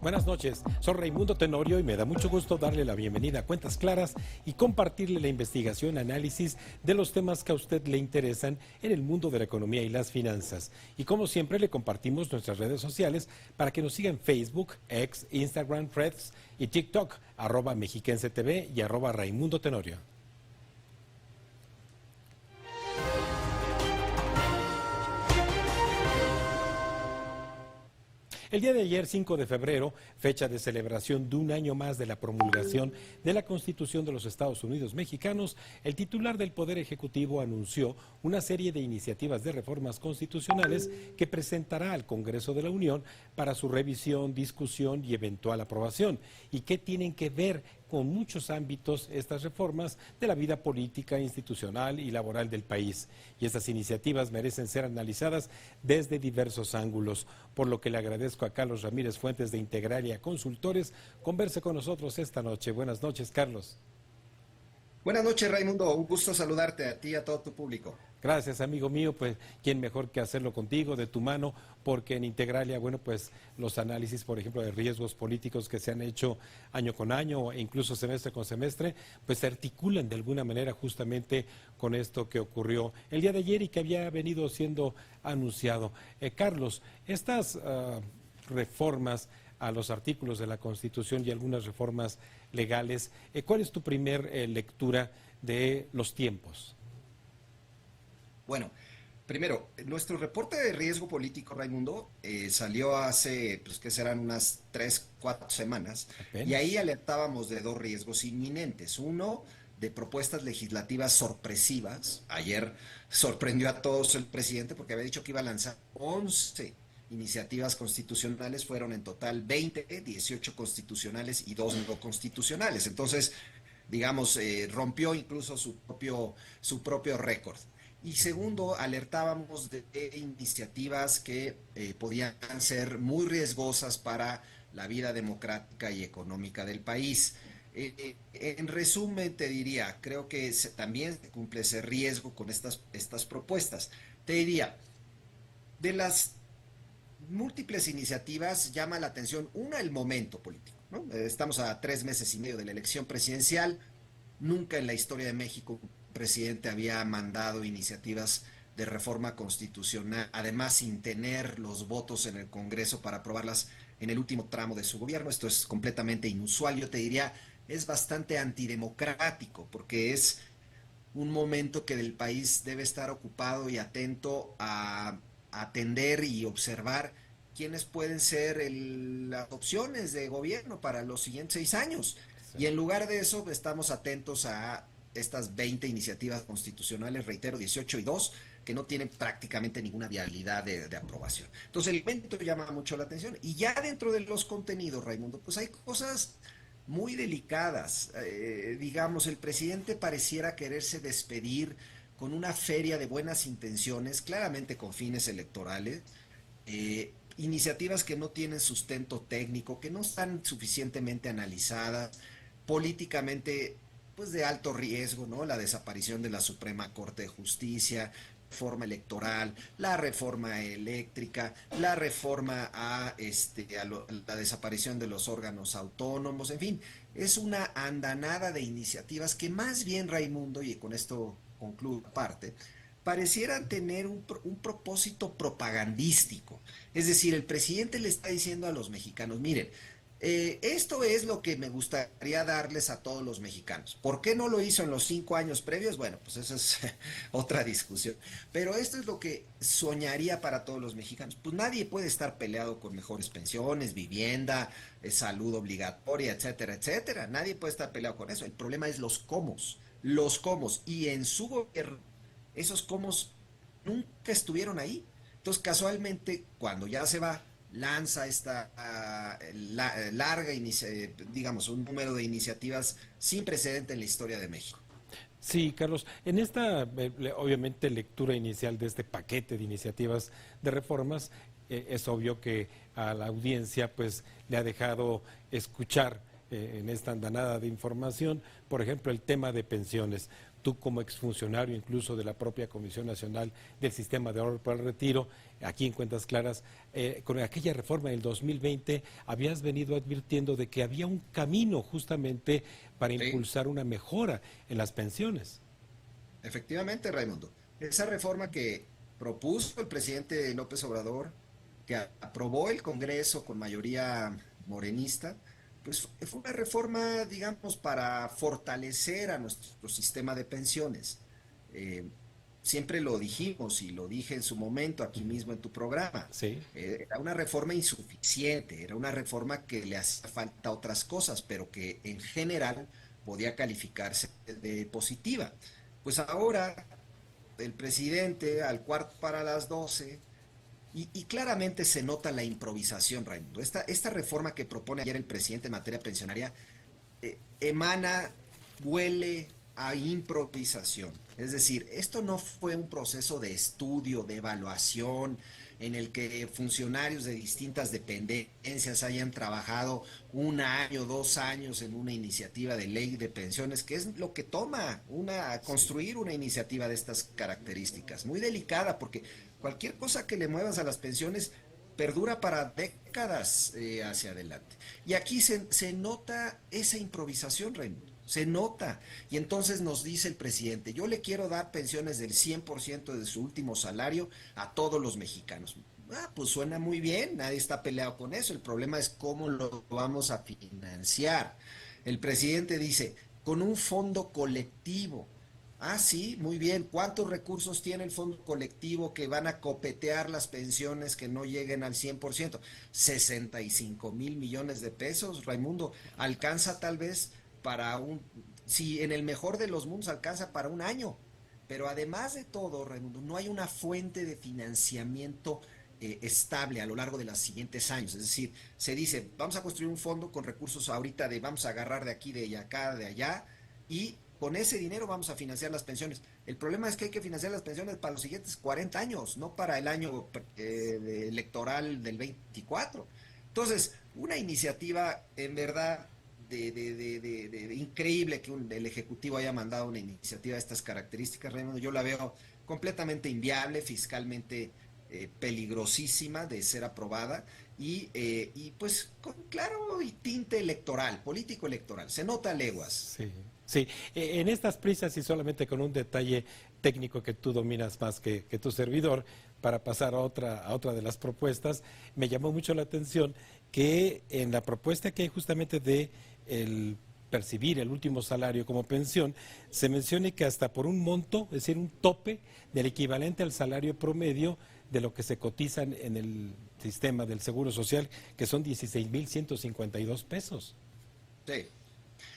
Buenas noches, soy Raimundo Tenorio y me da mucho gusto darle la bienvenida a Cuentas Claras y compartirle la investigación, análisis de los temas que a usted le interesan en el mundo de la economía y las finanzas. Y como siempre le compartimos nuestras redes sociales para que nos siga en Facebook, X, Instagram, Threads y TikTok, @mexiquensetv y @Raimundo Tenorio. El día de ayer, 5 de febrero, fecha de celebración de un año más de la promulgación de la Constitución de los Estados Unidos mexicanos, el titular del Poder Ejecutivo anunció una serie de iniciativas de reformas constitucionales que presentará al Congreso de la Unión para su revisión, discusión y eventual aprobación, y que tienen que ver con muchos ámbitos estas reformas de la vida política, institucional y laboral del país. Y estas iniciativas merecen ser analizadas desde diversos ángulos, por lo que le agradezco a Carlos Ramírez Fuentes de Integralia Consultores converse con nosotros esta noche. Buenas noches, Carlos. Buenas noches, Raimundo. Un gusto saludarte a ti y a todo tu público. Gracias, amigo mío, pues quién mejor que hacerlo contigo, de tu mano, porque en Integralia, bueno, pues los análisis, por ejemplo, de riesgos políticos que se han hecho año con año e incluso semestre con semestre, pues se articulan de alguna manera justamente con esto que ocurrió el día de ayer y que había venido siendo anunciado. Carlos, estas reformas a los artículos de la Constitución y algunas reformas legales, ¿cuál es tu primer lectura de los tiempos? Bueno, primero, nuestro reporte de riesgo político, Raimundo, salió hace, pues que serán unas 3, 4 semanas, y ahí Apenas. alertábamos de dos riesgos inminentes. Uno, de propuestas legislativas sorpresivas. Ayer sorprendió a todos el presidente porque había dicho que iba a lanzar 11 iniciativas constitucionales, fueron en total 20, 18 constitucionales y 2 no constitucionales. Entonces, digamos, rompió incluso su propio récord. Y segundo, alertábamos de iniciativas que podían ser muy riesgosas para la vida democrática y económica del país. En resumen, te diría, creo que también se cumple ese riesgo con estas propuestas. Te diría, de las múltiples iniciativas llama la atención, una, el momento político, ¿no? Estamos a 3 meses y medio de la elección presidencial. Nunca en la historia de México un presidente había mandado iniciativas de reforma constitucional, además sin tener los votos en el Congreso para aprobarlas en el último tramo de su gobierno. Esto es completamente inusual, yo te diría, es bastante antidemocrático, porque es un momento que el país debe estar ocupado y atento a atender y observar quiénes pueden ser las opciones de gobierno para los siguientes 6 años. Sí. Y en lugar de eso, estamos atentos a estas 20 iniciativas constitucionales, reitero, 18 y 2, que no tienen prácticamente ninguna viabilidad de aprobación. Entonces el evento llama mucho la atención. Y ya dentro de los contenidos, Raimundo, pues hay cosas muy delicadas. Digamos, el presidente pareciera quererse despedir con una feria de buenas intenciones, claramente con fines electorales, iniciativas que no tienen sustento técnico, que no están suficientemente analizadas, políticamente pues de alto riesgo, ¿no? La desaparición de la Suprema Corte de Justicia, reforma electoral, la reforma eléctrica, la reforma a la desaparición de los órganos autónomos, en fin, es una andanada de iniciativas que más bien, Raimundo, y con esto concluyo parte, parecieran tener un propósito propagandístico. Es decir, el presidente le está diciendo a los mexicanos, miren, esto es lo que me gustaría darles a todos los mexicanos. ¿Por qué no lo hizo en los 5 años previos? Bueno, pues esa es otra discusión. Pero esto es lo que soñaría para todos los mexicanos. Pues nadie puede estar peleado con mejores pensiones, vivienda, salud obligatoria, etcétera, etcétera. Nadie puede estar peleado con eso. El problema es los cómo. Los cómo. Y en su gobierno, esos cómo nunca estuvieron ahí. Entonces, casualmente, cuando ya se va, lanza esta larga, digamos, un número de iniciativas sin precedente en la historia de México. Sí, Carlos, en esta, obviamente, lectura inicial de este paquete de iniciativas de reformas, es obvio que a la audiencia pues le ha dejado escuchar en esta andanada de información, por ejemplo, el tema de pensiones. Tú como exfuncionario incluso de la propia Comisión Nacional del Sistema de Ahorro para el Retiro, aquí en Cuentas Claras, con aquella reforma del 2020 habías venido advirtiendo de que había un camino justamente para Sí, impulsar una mejora en las pensiones. efectivamente, Raimundo. Esa reforma que propuso el presidente López Obrador, que aprobó el Congreso con mayoría morenista, pues fue una reforma, digamos, para fortalecer a nuestro sistema de pensiones. Eh, Siempre lo dijimos y lo dije en su momento aquí mismo en tu programa. Sí, Era una reforma insuficiente, era una reforma que le hacía falta otras cosas, pero que en general podía calificarse de positiva. Pues ahora el presidente al cuarto para las 12 y claramente se nota la improvisación, Raimundo. Esta reforma que propone ayer el presidente en materia pensionaria emana, huele a improvisación. Es decir, esto no fue un proceso de estudio, de evaluación, en el que funcionarios de distintas dependencias hayan trabajado un año, 2 años en una iniciativa de ley de pensiones, que es lo que toma sí. construir una iniciativa de estas características. Muy delicada, porque cualquier cosa que le muevas a las pensiones perdura para décadas hacia adelante. Y aquí se nota esa improvisación, Raimundo. Se nota. Y entonces nos dice el presidente, yo le quiero dar pensiones del 100% de su último salario a todos los mexicanos. Pues suena muy bien, nadie está peleado con eso. El problema es cómo lo vamos a financiar. El presidente dice, con un fondo colectivo. Sí, muy bien. ¿Cuántos recursos tiene el fondo colectivo que van a copetear las pensiones que no lleguen al 100%? 65,000 millones de pesos, Raimundo. Alcanza tal vez para si en el mejor de los mundos alcanza para un año. Pero además de todo, Raimundo, no hay una fuente de financiamiento estable a lo largo de los siguientes años. Es decir, se dice, vamos a construir un fondo con recursos ahorita vamos a agarrar de aquí, de acá, de allá, y con ese dinero vamos a financiar las pensiones. El problema es que hay que financiar las pensiones para los siguientes 40 años, no para el año electoral del 24. Entonces, una iniciativa en verdad increíble que el Ejecutivo haya mandado una iniciativa de estas características, Raymond. Yo la veo completamente inviable, fiscalmente peligrosísima de ser aprobada y pues con claro y tinte electoral, político electoral. Se nota a leguas. Sí, sí. En estas prisas y solamente con un detalle técnico que tú dominas más que tu servidor, para pasar a otra de las propuestas, me llamó mucho la atención que en la propuesta que hay justamente de el percibir el último salario como pensión, se mencione que hasta por un monto, es decir, un tope del equivalente al salario promedio de lo que se cotiza en el sistema del Seguro Social, que son 16,152 pesos. Sí.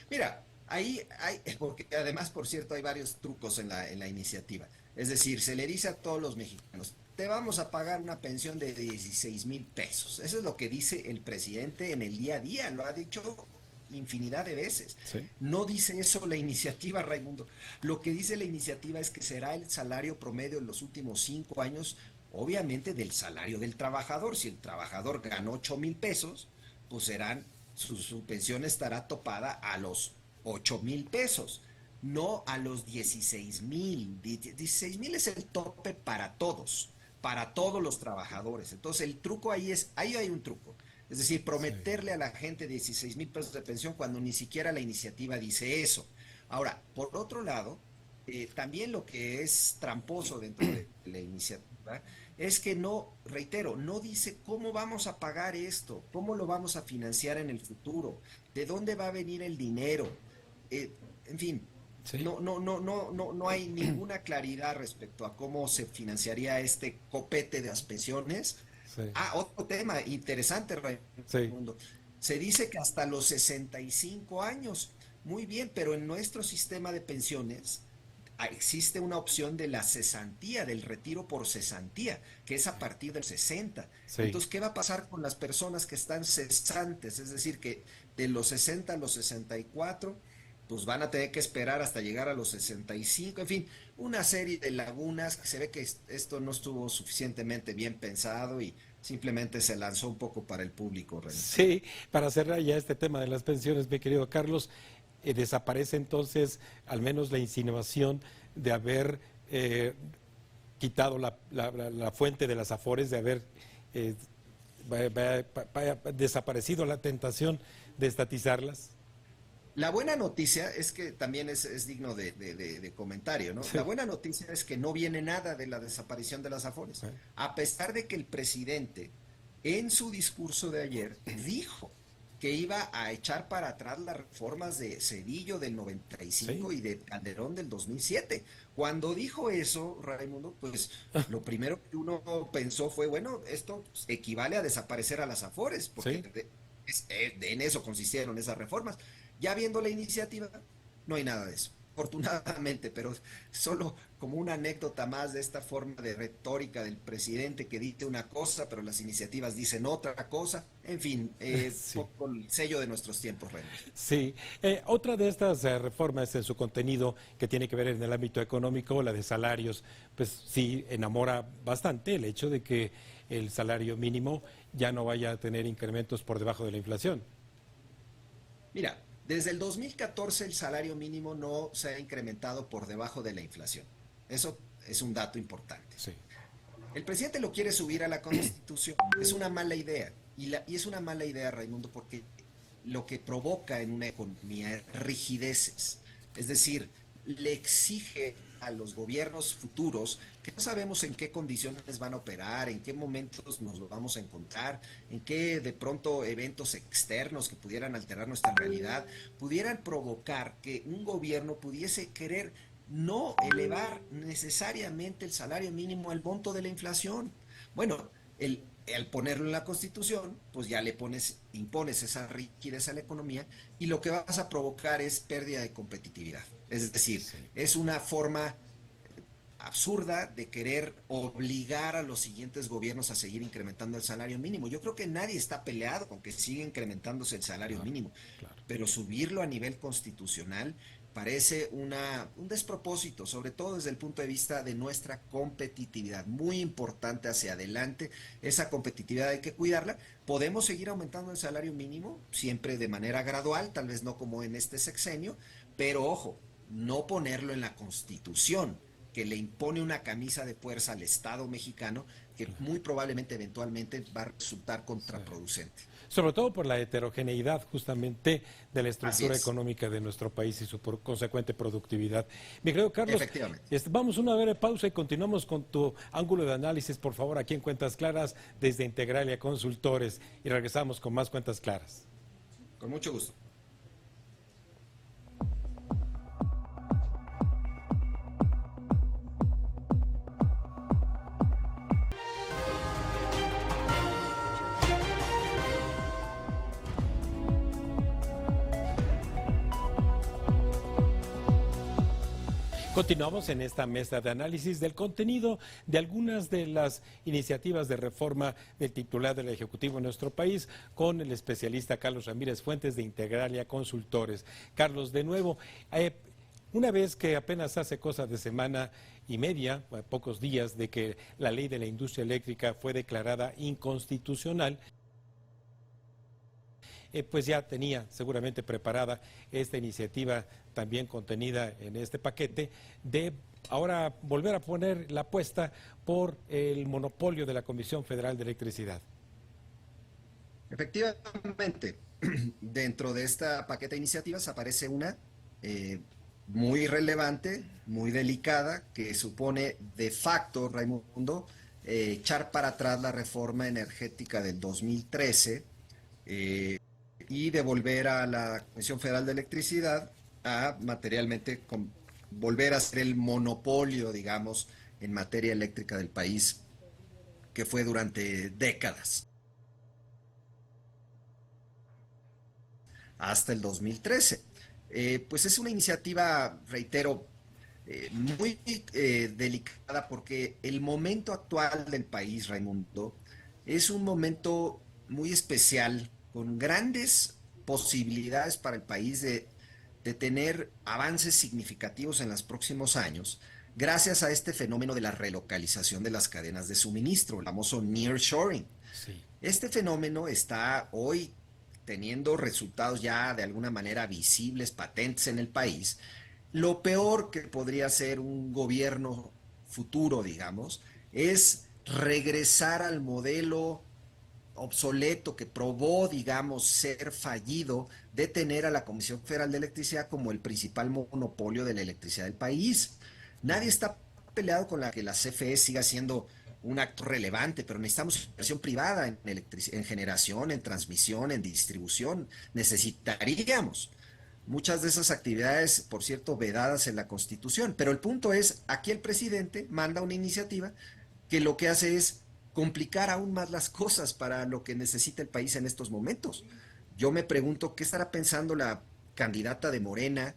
Mira, ahí hay, porque además, por cierto, hay varios trucos en la iniciativa. Es decir, se le dice a todos los mexicanos, te vamos a pagar una pensión de 16,000 pesos. Eso es lo que dice el presidente en el día a día, lo ha dicho infinidad de veces. Sí, No dice eso la iniciativa, Raimundo. Lo que dice la iniciativa es que será el salario promedio en los últimos 5 años, obviamente del salario del trabajador. Si el trabajador ganó 8,000 pesos, pues su pensión estará topada a los 8,000 pesos, no a los 16,000. 16,000 es el tope para todos los trabajadores. Entonces el truco ahí hay un truco. Es decir, sí, prometerle a la gente 16,000 pesos de pensión cuando ni siquiera la iniciativa dice eso. Ahora, por otro lado, también lo que es tramposo dentro de la iniciativa es que no, reitero, no dice cómo vamos a pagar esto, cómo lo vamos a financiar en el futuro, de dónde va a venir el dinero. En fin, sí, no hay ninguna claridad respecto a cómo se financiaría este copete de las pensiones. sí, Otro tema interesante, sí, Raimundo. Se dice que hasta los 65 años. Muy bien, pero en nuestro sistema de pensiones existe una opción de la cesantía, del retiro por cesantía, que es a partir del 60. sí. Entonces, ¿qué va a pasar con las personas que están cesantes? Es decir, que de los 60 a los 64, pues van a tener que esperar hasta llegar a los 65. En fin, una serie de lagunas que se ve que esto no estuvo suficientemente bien pensado y simplemente se lanzó un poco para el público, Raimundo. Sí, para cerrar ya este tema de las pensiones, mi querido Carlos, desaparece entonces al menos la insinuación de haber quitado la fuente de las Afores, de haber eh, desaparecido la tentación de estatizarlas. La buena noticia es que también es digno de comentario, ¿no? Sí. La buena noticia es que no viene nada de la desaparición de las Afores, a pesar de que el presidente en su discurso de ayer dijo que iba a echar para atrás las reformas de Cedillo del Sí. 95 y de Calderón del 2007. Cuando dijo eso, Raimundo, pues lo primero que uno pensó fue, bueno, esto equivale a desaparecer a las Afores, porque Sí. en eso consistieron esas reformas. Ya viendo la iniciativa, no hay nada de eso, afortunadamente, pero solo como una anécdota más de esta forma de retórica del presidente que dice una cosa, pero las iniciativas dicen otra cosa. En fin, Sí. con el sello de nuestros tiempos, Reyes. Sí, otra de estas reformas en su contenido que tiene que ver en el ámbito económico, la de salarios, pues sí enamora bastante el hecho de que el salario mínimo ya no vaya a tener incrementos por debajo de la inflación. Mira, desde el 2014 el salario mínimo no se ha incrementado por debajo de la inflación. Eso es un dato importante. Sí, El presidente lo quiere subir a la Constitución. Es una mala idea. Y es una mala idea, Raimundo, porque lo que provoca en una economía es rigideces. Es decir, le exige a los gobiernos futuros que no sabemos en qué condiciones van a operar, en qué momentos nos lo vamos a encontrar, en qué de pronto eventos externos que pudieran alterar nuestra realidad, pudieran provocar que un gobierno pudiese querer no elevar necesariamente el salario mínimo al monto de la inflación. Bueno, al ponerlo en la Constitución, pues ya impones esa rigidez a la economía y lo que vas a provocar es pérdida de competitividad. Es decir, sí, es una forma absurda de querer obligar a los siguientes gobiernos a seguir incrementando el salario mínimo. Yo creo que nadie está peleado con que siga incrementándose el salario claro, mínimo, claro. pero subirlo a nivel constitucional parece un despropósito, sobre todo desde el punto de vista de nuestra competitividad. Muy importante hacia adelante, esa competitividad hay que cuidarla. Podemos seguir aumentando el salario mínimo, siempre de manera gradual, tal vez no como en este sexenio, pero ojo, no ponerlo en la Constitución, que le impone una camisa de fuerza al Estado mexicano que muy probablemente eventualmente va a resultar Sí. contraproducente. Sobre todo por la heterogeneidad justamente de la Así estructura es, económica de nuestro país y su consecuente productividad. Mi querido Carlos, efectivamente. vamos a una breve pausa y continuamos con tu ángulo de análisis, por favor, aquí en Cuentas Claras desde Integralia Consultores y regresamos con más Cuentas Claras. Con mucho gusto. Continuamos en esta mesa de análisis del contenido de algunas de las iniciativas de reforma del titular del Ejecutivo en nuestro país con el especialista Carlos Ramírez Fuentes de Integralia Consultores. Carlos, de nuevo, una vez que apenas hace cosa de semana y media, pocos días de que la ley de la industria eléctrica fue declarada inconstitucional, pues ya tenía seguramente preparada esta iniciativa también contenida en este paquete de ahora volver a poner la apuesta por el monopolio de la Comisión Federal de Electricidad. Efectivamente, dentro de esta paquete de iniciativas aparece una eh, muy relevante, muy delicada, que supone de facto, Raimundo, echar para atrás la reforma energética del 2013 eh, y devolver a la Comisión Federal de Electricidad a materialmente volver a ser el monopolio, digamos, en materia eléctrica del país que fue durante décadas, hasta el 2013. Pues es una iniciativa, reitero, muy delicada porque el momento actual del país, Raimundo, es un momento muy especial, con grandes posibilidades para el país de tener avances significativos en los próximos años, gracias a este fenómeno de la relocalización de las cadenas de suministro, el famoso nearshoring. Sí. Este fenómeno está hoy teniendo resultados ya de alguna manera visibles, patentes en el país. Lo peor que podría ser un gobierno futuro, digamos, es regresar al modelo obsoleto que probó, digamos, ser fallido de tener a la Comisión Federal de Electricidad como el principal monopolio de la electricidad del país. Nadie está peleado con la que la CFE siga siendo un actor relevante, pero necesitamos inversión privada en generación, en transmisión, en distribución. Necesitaríamos muchas de esas actividades, por cierto, vedadas en la Constitución. Pero el punto es, aquí el presidente manda una iniciativa que lo que hace es complicar aún más las cosas para lo que necesita el país en estos momentos. Yo me pregunto qué estará pensando la candidata de Morena,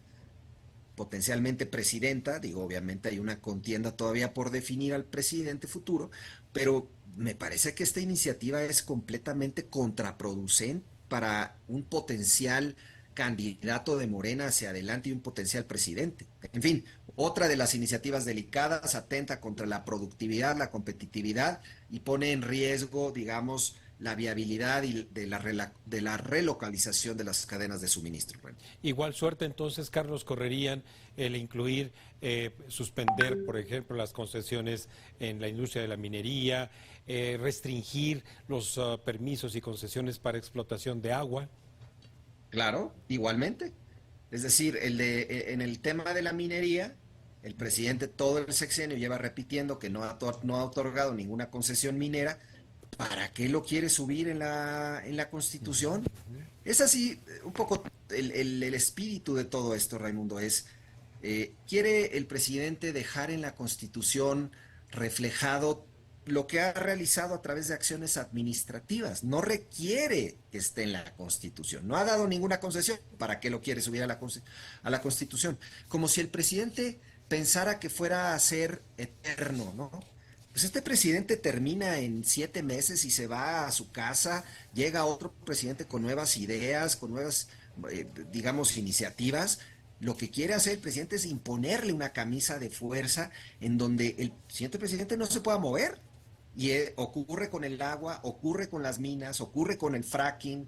potencialmente presidenta. Digo, obviamente hay una contienda todavía por definir al presidente futuro, pero me parece que esta iniciativa es completamente contraproducente para un potencial candidato de Morena hacia adelante y un potencial presidente. En fin, otra de las iniciativas delicadas atenta contra la productividad, la competitividad y pone en riesgo, digamos, la viabilidad y de la relocalización de las cadenas de suministro. Igual suerte entonces, Carlos, correrían el incluir, suspender, por ejemplo, las concesiones en la industria de la minería, restringir los permisos y concesiones para explotación de agua. Claro, igualmente. Es decir, en el tema de la minería, el presidente todo el sexenio lleva repitiendo que no ha otorgado ninguna concesión minera. ¿Para qué lo quiere subir en la Constitución? Es así, un poco el espíritu de todo esto, Raimundo, es, quiere el presidente dejar en la Constitución reflejado lo que ha realizado a través de acciones administrativas. No requiere que esté en la Constitución. No ha dado ninguna concesión. ¿Para qué lo quiere subir a la Constitución? Como si el presidente pensara que fuera a ser eterno, ¿no? Pues este presidente termina en 7 meses y se va a su casa, llega otro presidente con nuevas ideas, con nuevas, digamos, iniciativas. Lo que quiere hacer el presidente es imponerle una camisa de fuerza en donde el siguiente presidente no se pueda mover. Y ocurre con el agua, ocurre con las minas, ocurre con el fracking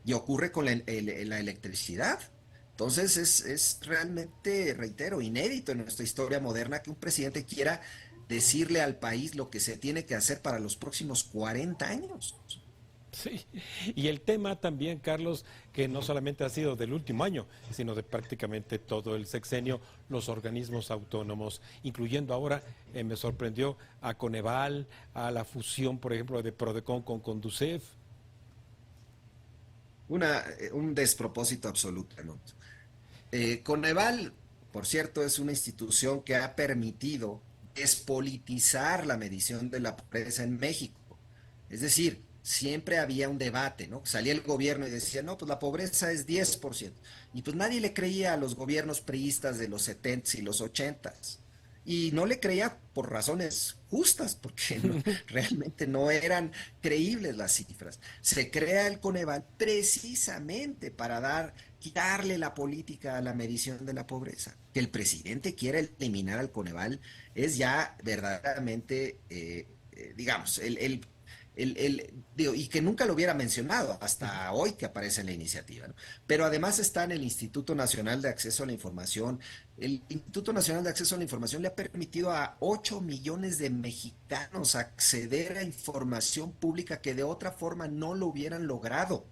y ocurre con la electricidad. Entonces es realmente, reitero, inédito en nuestra historia moderna que un presidente quiera decirle al país lo que se tiene que hacer para los próximos 40 años. Sí, y el tema también, Carlos, que no solamente ha sido del último año, sino de prácticamente todo el sexenio, los organismos autónomos, incluyendo ahora, me sorprendió a Coneval, a la fusión, por ejemplo, de Prodecon con Conducef. Un despropósito absoluto, ¿no? Coneval, por cierto, es una institución que ha permitido despolitizar la medición de la pobreza en México. Es decir, siempre había un debate, ¿no? Salía el gobierno y decía, no, pues la pobreza es 10%. Y pues nadie le creía a los gobiernos priistas de los 70s y los 80s. Y no le creía por razones justas, porque realmente no eran creíbles las cifras. Se crea el Coneval precisamente para quitarle la política a la medición de la pobreza. Que el presidente quiera eliminar al Coneval es ya verdaderamente, digamos, digo, y que nunca lo hubiera mencionado hasta hoy que aparece en la iniciativa, ¿no? Pero además está en el Instituto Nacional de Acceso a la Información. El Instituto Nacional de Acceso a la Información le ha permitido a 8 millones de mexicanos acceder a información pública que de otra forma no lo hubieran logrado,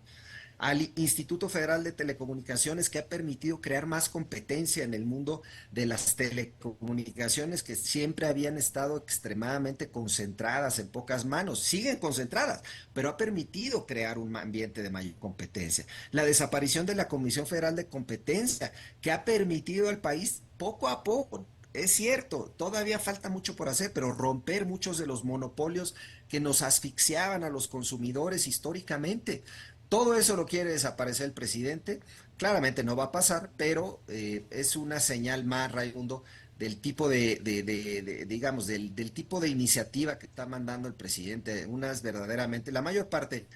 al Instituto Federal de Telecomunicaciones, que ha permitido crear más competencia en el mundo de las telecomunicaciones, que siempre habían estado extremadamente concentradas en pocas manos. Siguen concentradas, pero ha permitido crear un ambiente de mayor competencia. La desaparición de la Comisión Federal de Competencia, que ha permitido al país poco a poco. Es cierto, todavía falta mucho por hacer, pero romper muchos de los monopolios que nos asfixiaban a los consumidores históricamente. Todo eso lo quiere desaparecer el presidente. Claramente no va a pasar, pero es una señal más, Raimundo, del tipo digamos, del tipo de iniciativa que está mandando el presidente. Unas verdaderamente, la mayor parte,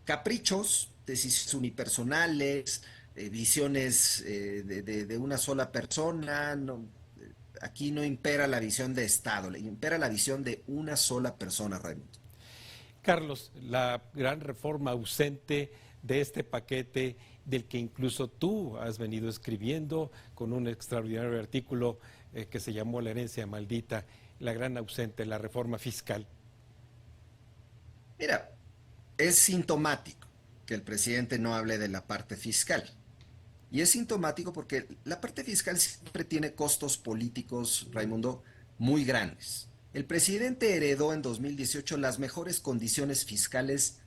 caprichos, decisiones unipersonales, visiones de una sola persona. No, aquí no impera la visión de Estado, impera la visión de una sola persona, Raimundo. Carlos, la gran reforma ausente de este paquete del que incluso tú has venido escribiendo con un extraordinario artículo que se llamó La herencia maldita, la gran ausente, la reforma fiscal. Mira, es sintomático que el presidente no hable de la parte fiscal. Y es sintomático porque la parte fiscal siempre tiene costos políticos, Raimundo, muy grandes. El presidente heredó en 2018 las mejores condiciones fiscales,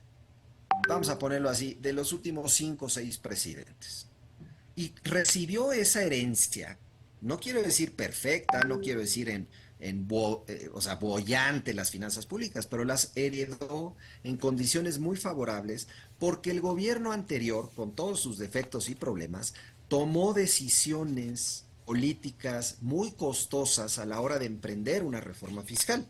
vamos a ponerlo así, de los últimos 5 o 6 presidentes. Y recibió esa herencia, no quiero decir perfecta, no quiero decir o sea, boyante las finanzas públicas, pero las heredó en condiciones muy favorables porque el gobierno anterior, con todos sus defectos y problemas, tomó decisiones políticas muy costosas a la hora de emprender una reforma fiscal.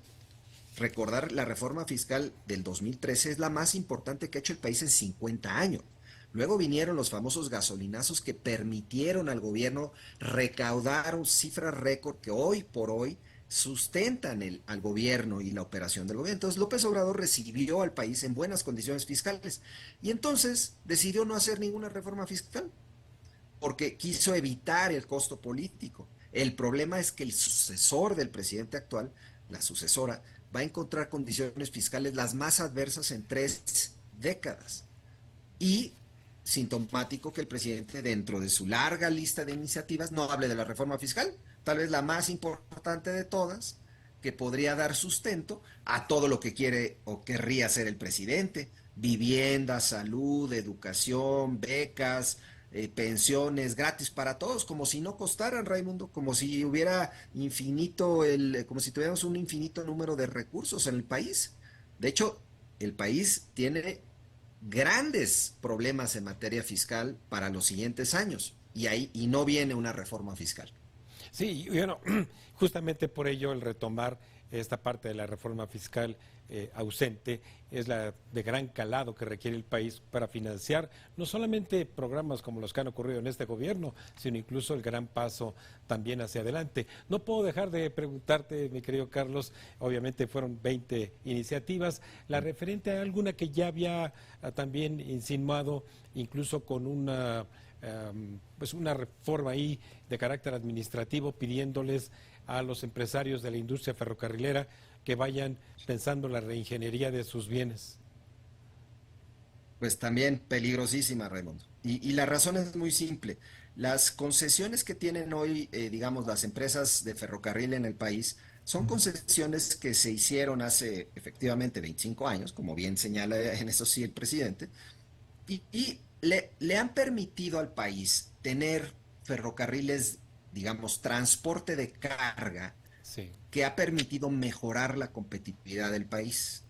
Recordar, la reforma fiscal del 2013 es la más importante que ha hecho el país en 50 años. Luego vinieron los famosos gasolinazos que permitieron al gobierno recaudar cifras récord que hoy por hoy sustentan al gobierno y la operación del gobierno. Entonces López Obrador recibió al país en buenas condiciones fiscales y entonces decidió no hacer ninguna reforma fiscal porque quiso evitar el costo político. El problema es que el sucesor del presidente actual, la sucesora, va a encontrar condiciones fiscales las más adversas en 3 décadas. Y sintomático que el presidente, dentro de su larga lista de iniciativas, no hable de la reforma fiscal, tal vez la más importante de todas, que podría dar sustento a todo lo que quiere o querría hacer el presidente: vivienda, salud, educación, becas, pensiones gratis para todos, como si no costaran, Raimundo, como si hubiera como si tuviéramos un infinito número de recursos en el país. De hecho, el país tiene grandes problemas en materia fiscal para los siguientes años y no viene una reforma fiscal. Sí, bueno, justamente por ello el retomar esta parte de la reforma fiscal ausente es la de gran calado que requiere el país para financiar no solamente programas como los que han ocurrido en este gobierno, sino incluso el gran paso también hacia adelante. No puedo dejar de preguntarte, mi querido Carlos, obviamente fueron 20 iniciativas, la referente a alguna que ya había también insinuado, incluso con pues una reforma ahí de carácter administrativo, pidiéndoles a los empresarios de la industria ferrocarrilera que vayan pensando en la reingeniería de sus bienes. Pues también peligrosísima, Raimundo. Y la razón es muy simple. Las concesiones que tienen hoy, digamos, las empresas de ferrocarril en el país, son concesiones que se hicieron hace efectivamente 25 años, como bien señala en eso sí el presidente, y le han permitido al país tener ferrocarriles, digamos, transporte de carga, Sí. que ha permitido mejorar la competitividad del país.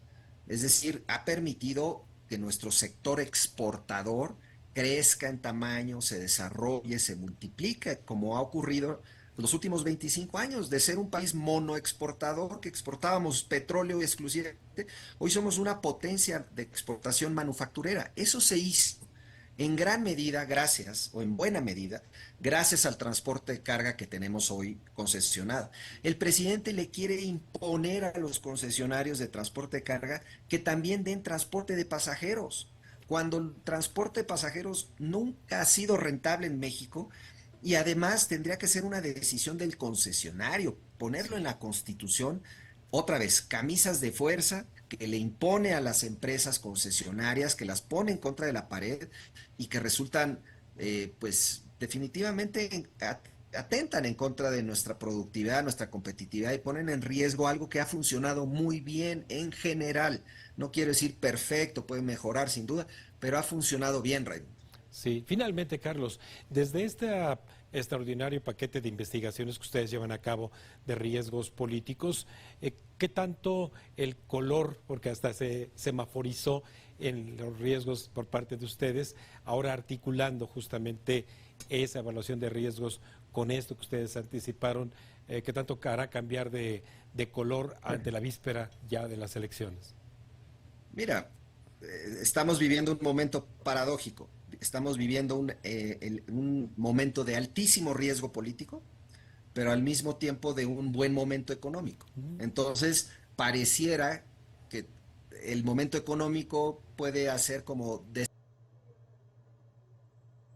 Es decir, ha permitido que nuestro sector exportador crezca en tamaño, se desarrolle, se multiplique, como ha ocurrido los últimos 25 años, de ser un país monoexportador, que exportábamos petróleo exclusivamente, hoy somos una potencia de exportación manufacturera. Eso se hizo en gran medida gracias, o en buena medida, gracias al transporte de carga que tenemos hoy concesionado. El presidente le quiere imponer a los concesionarios de transporte de carga que también den transporte de pasajeros, cuando el transporte de pasajeros nunca ha sido rentable en México y además tendría que ser una decisión del concesionario, ponerlo en la Constitución, otra vez, camisas de fuerza que le impone a las empresas concesionarias, que las pone en contra de la pared y que resultan, pues definitivamente atentan en contra de nuestra productividad, nuestra competitividad y ponen en riesgo algo que ha funcionado muy bien en general. No quiero decir perfecto, puede mejorar sin duda, pero ha funcionado bien, Raimundo. Sí, finalmente, Carlos, desde este extraordinario paquete de investigaciones que ustedes llevan a cabo de riesgos políticos, ¿qué tanto el color, porque hasta se semaforizó en los riesgos por parte de ustedes, ahora articulando justamente esa evaluación de riesgos con esto que ustedes anticiparon, qué tanto hará cambiar de color ante la víspera ya de las elecciones? Mira, estamos viviendo un momento paradójico. Estamos viviendo un momento de altísimo riesgo político, pero al mismo tiempo de un buen momento económico. Entonces, pareciera que el momento económico puede hacer como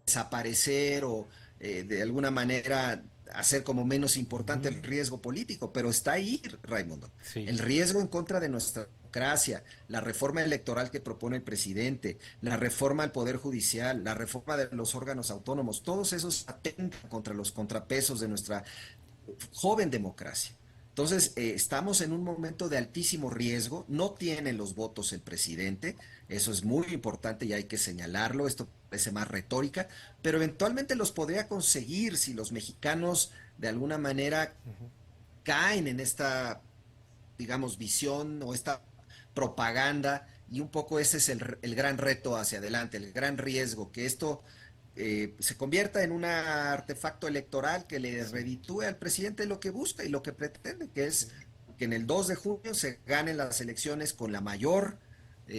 desaparecer o de alguna manera hacer como menos importante el riesgo político, pero está ahí, Raimundo. Sí. El riesgo en contra de nuestra democracia, la reforma electoral que propone el presidente, la reforma al Poder Judicial, la reforma de los órganos autónomos, todos esos atentan contra los contrapesos de nuestra joven democracia. Entonces, estamos en un momento de altísimo riesgo, no tiene los votos el presidente, eso es muy importante y hay que señalarlo, esto parece más retórica, pero eventualmente los podría conseguir si los mexicanos de alguna manera caen en esta, digamos, visión o esta propaganda, y un poco ese es el gran reto hacia adelante, el gran riesgo, que esto se convierta en un artefacto electoral que le reditúe al presidente lo que busca y lo que pretende, que es que en el 2 de junio se ganen las elecciones con la mayor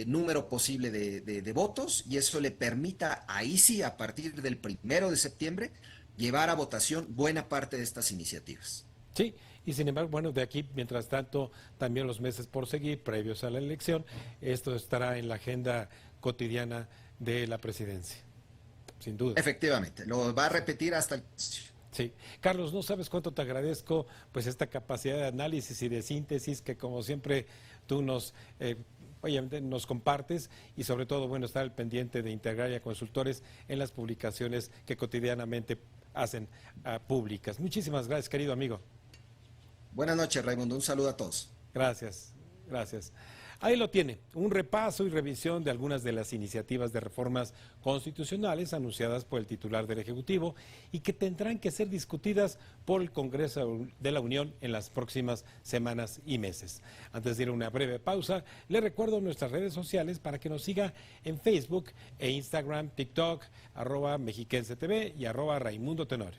número posible de votos, y eso le permita ahí sí, a partir del 1 de septiembre, llevar a votación buena parte de estas iniciativas. Sí, y sin embargo, bueno, de aquí, mientras tanto, también los meses por seguir, previos a la elección, esto estará en la agenda cotidiana de la presidencia, sin duda. Efectivamente, lo va a repetir hasta el... Sí. Carlos, no sabes cuánto te agradezco pues esta capacidad de análisis y de síntesis que como siempre tú nos compartes, y sobre todo, bueno, estar al pendiente de Integralia Consultores en las publicaciones que cotidianamente hacen públicas. Muchísimas gracias, querido amigo. Buenas noches, Raimundo, un saludo a todos. Gracias, gracias. Ahí lo tiene, un repaso y revisión de algunas de las iniciativas de reformas constitucionales anunciadas por el titular del Ejecutivo y que tendrán que ser discutidas por el Congreso de la Unión en las próximas semanas y meses. Antes de ir a una breve pausa, le recuerdo nuestras redes sociales para que nos siga en Facebook e Instagram, TikTok, @mexiquensetv y @Raimundo Tenorio.